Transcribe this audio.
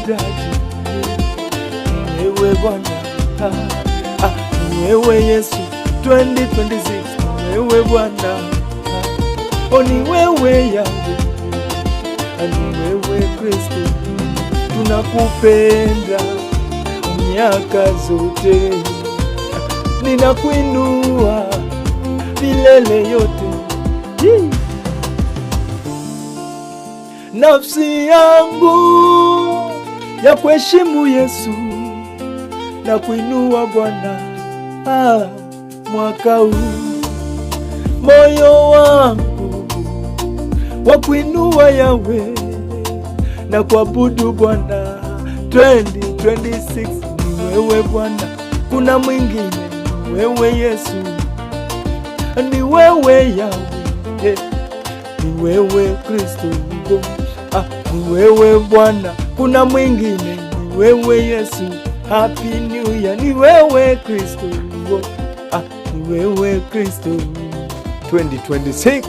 Daddy, ni wewe Bwana, ni wewe Yesu. 2026 ni wewe Bwana, ni wewe Yahweh, ni wewe Kristo. Tunakupenda miaka zote, ninakuinua milele yote. Nafsi yangu ya kuheshimu Yesu, na kuinua Bwana mwaka huu. Moyo wangu wa kuinua Yahweh na kuabudu Bwana. 2026 ni wewe Bwana, kuna mwingine? Ni wewe Yesu, ni wewe Yahweh, ni wewe Kristo. Ni wewe Bwana, kuna mwingine? Ni wewe Yesu. Happy New Year, ni wewe Kristo, ni wewe Kristo. 2026